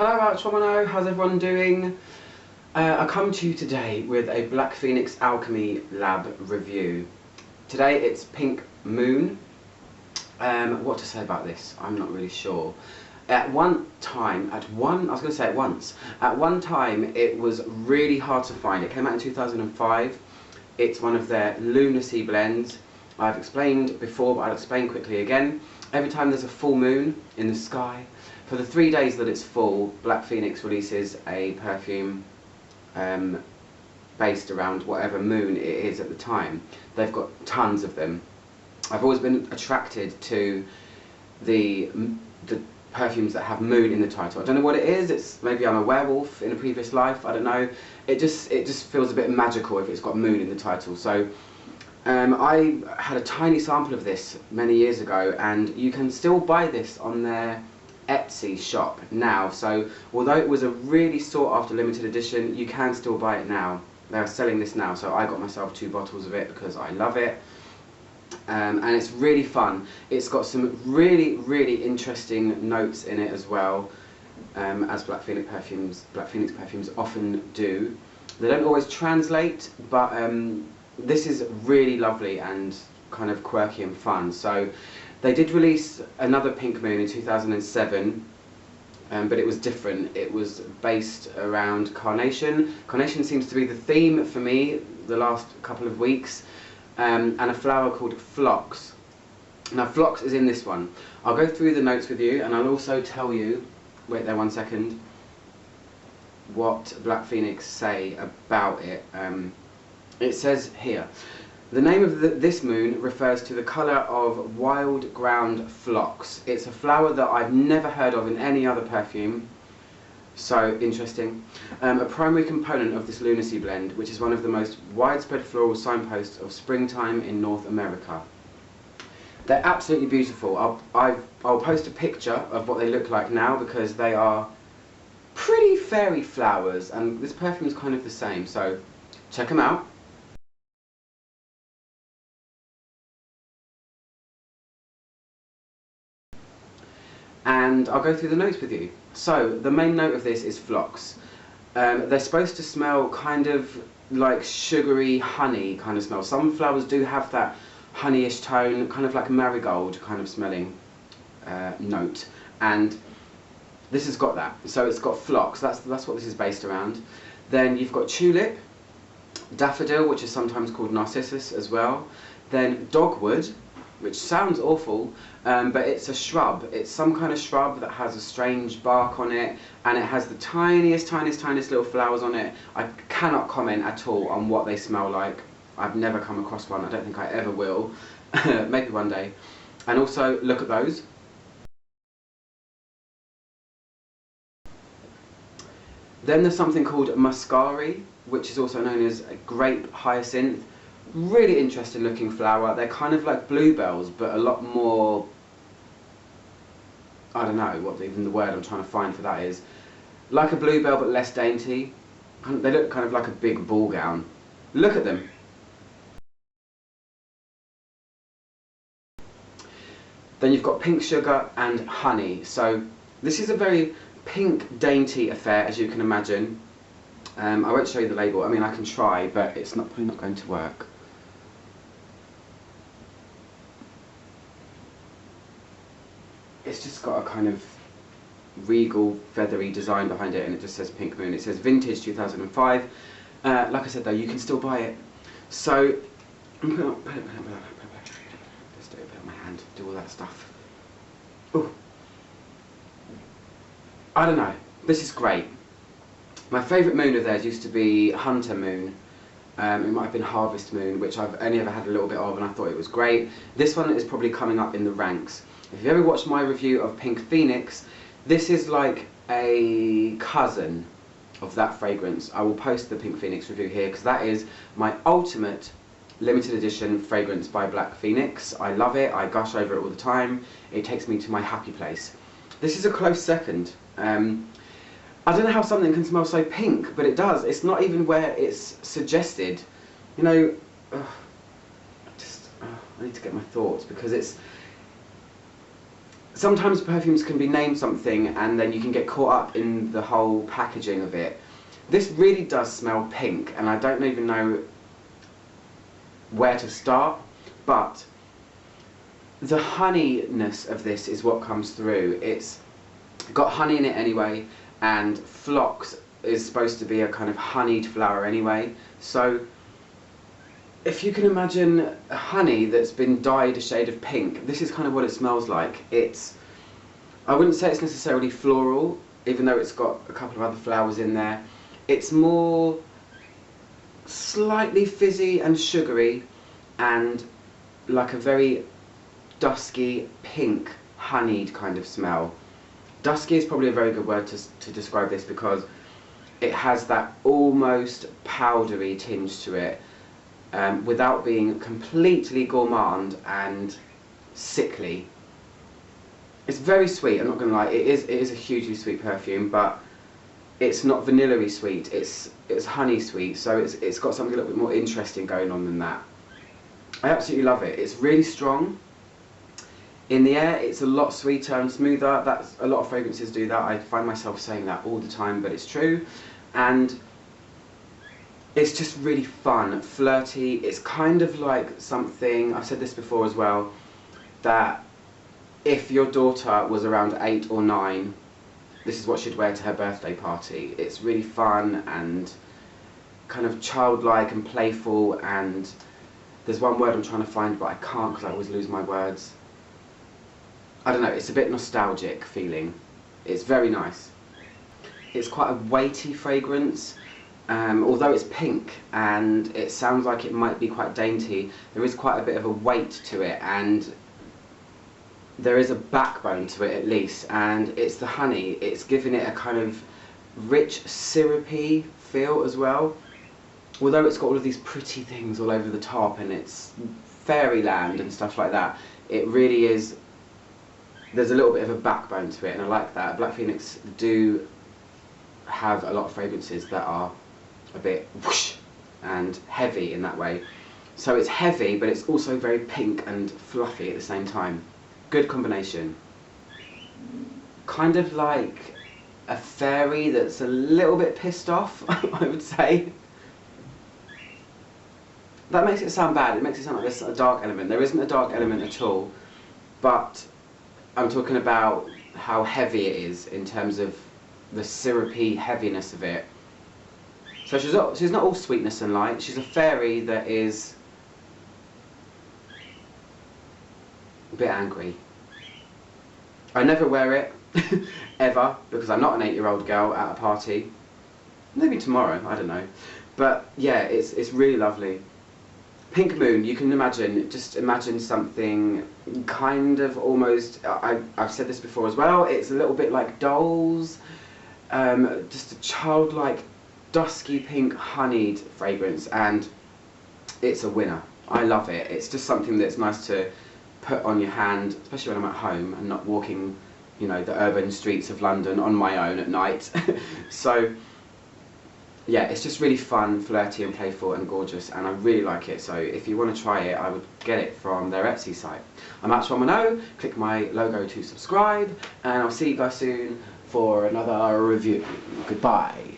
Hello Archwomano, how's everyone doing? I come to you today with a Black Phoenix Alchemy Lab review. Today it's Pink Moon. What to say about this? I'm not really sure. At one time it was really hard to find. It came out in 2005. It's one of their lunacy blends. I've explained before, but I'll explain quickly again. Every time there's a full moon in the sky, for the 3 days that it's full, Black Phoenix releases a perfume based around whatever moon it is at the time. They've got tons of them. I've always been attracted to the perfumes that have moon in the title. I don't know what it is. It's maybe I'm a werewolf in a previous life. I don't know. It just feels a bit magical if it's got moon in the title. So I had a tiny sample of this many years ago, and you can still buy this on their Etsy shop now. So although it was a really sought after limited edition, you can still buy it now. They're selling this now, so I got myself 2 bottles of it because I love it. And it's really fun. It's got some really interesting notes in it as well, as Black Phoenix perfumes often do. They don't always translate, but this is really lovely and kind of quirky and fun. So they did release another Pink Moon in 2007, but it was different. It was based around carnation. Carnation seems to be the theme for me the last couple of weeks, and a flower called PHLOX. Now PHLOX is in this one. I'll go through the notes with you, and I'll also tell you, wait there 1 second, what Black Phoenix say about it. It says here, the name of this moon refers to the colour of wild ground phlox. It's a flower that I've never heard of in any other perfume, so interesting. A primary component of this lunacy blend, which is one of the most widespread floral signposts of springtime in North America. They're absolutely beautiful. I'll post a picture of what they look like now, because they are pretty fairy flowers, and this perfume is kind of the same, so check them out. And I'll go through the notes with you. So the main note of this is phlox. They're supposed to smell kind of like sugary honey kind of smell. Some flowers do have that honeyish tone, kind of like marigold kind of smelling note, and this has got that. So it's got phlox. That's what this is based around. Then you've got tulip, daffodil, which is sometimes called narcissus as well. Then dogwood, which sounds awful, but it's a shrub. It's some kind of shrub that has a strange bark on it, and it has the tiniest little flowers on it. I cannot comment at all on what they smell like. I've never come across one. I don't think I ever will. Maybe one day. And also, look at those. Then there's something called muscari, which is also known as grape hyacinth. Really interesting looking flower. They're kind of like bluebells, but a lot more, I don't know what even the word I'm trying to find for that is. Like a bluebell, but less dainty. They look kind of like a big ball gown. Look at them. Then you've got pink sugar and honey. So this is a very pink, dainty affair, as you can imagine. I won't show you the label. I mean, I can try, but it's probably not going to work. It's just got a kind of regal, feathery design behind it, and it just says Pink Moon. It says vintage 2005. Like I said though, you can still buy it. So, I'm going to put it on my hand, do all that stuff. Ooh. I don't know, this is great. My favourite moon of theirs used to be Hunter Moon. It might have been Harvest Moon, which I've only ever had a little bit of, and I thought it was great. This one is probably coming up in the ranks. If you've ever watched my review of Pink Phoenix, this is like a cousin of that fragrance. I will post the Pink Phoenix review here, because that is my ultimate limited edition fragrance by Black Phoenix. I love it, I gush over it all the time. It takes me to my happy place. This is a close second. I don't know how something can smell so pink, but it does. It's not even where it's suggested. You know, I need to get my thoughts, because it's sometimes perfumes can be named something and then you can get caught up in the whole packaging of it. This really does smell pink, and I don't even know where to start, but the honeyness of this is what comes through. It's got honey in it anyway, and phlox is supposed to be a kind of honeyed flower anyway, so if you can imagine honey that's been dyed a shade of pink, this is kind of what it smells like. I wouldn't say it's necessarily floral, even though it's got a couple of other flowers in there. It's more slightly fizzy and sugary, and like a very dusky, pink, honeyed kind of smell. Dusky is probably a very good word to describe this, because it has that almost powdery tinge to it, without being completely gourmand and sickly. It's very sweet, I'm not going to lie. It is a hugely sweet perfume, but it's not vanilla-y sweet, it's honey sweet, so it's got something a little bit more interesting going on than that. I absolutely love it. It's really strong. In the air, it's a lot sweeter and smoother. That's a lot of fragrances do that. I find myself saying that all the time, but it's true. And it's just really fun, flirty. It's kind of like something, I've said this before as well, that if your daughter was around 8 or 9, this is what she'd wear to her birthday party. It's really fun and kind of childlike and playful, and there's one word I'm trying to find but I can't because I always lose my words. I don't know, it's a bit nostalgic feeling. It's very nice. It's quite a weighty fragrance. Although it's pink and it sounds like it might be quite dainty, there is quite a bit of a weight to it, and there is a backbone to it at least, and it's the honey. It's giving it a kind of rich, syrupy feel as well. Although it's got all of these pretty things all over the top and it's fairyland and stuff like that, it really is, there's a little bit of a backbone to it, and I like that. Black Phoenix do have a lot of fragrances that are a bit whoosh and heavy in that way. So it's heavy, but it's also very pink and fluffy at the same time. Good combination. Kind of like a fairy that's a little bit pissed off, I would say. That makes it sound bad. It makes it sound like there's a dark element. There isn't a dark element at all, but I'm talking about how heavy it is in terms of the syrupy heaviness of it. So she's not all sweetness and light. She's a fairy that is a bit angry. I never wear it, ever, because I'm not an 8-year-old girl at a party. Maybe tomorrow, I don't know. But yeah, it's really lovely. Pink Moon, you can imagine, just imagine something kind of almost, I've said this before as well, it's a little bit like dolls, just a childlike, dusky pink honeyed fragrance, and it's a winner. I love it. It's just something that's nice to put on your hand, especially when I'm at home and not walking, you know, the urban streets of London on my own at night. So yeah, it's just really fun, flirty and playful and gorgeous, and I really like it. So if you want to try it, I would get it from their Etsy site. I'm Match110, click my logo to subscribe, and I'll see you guys soon for another review. Goodbye.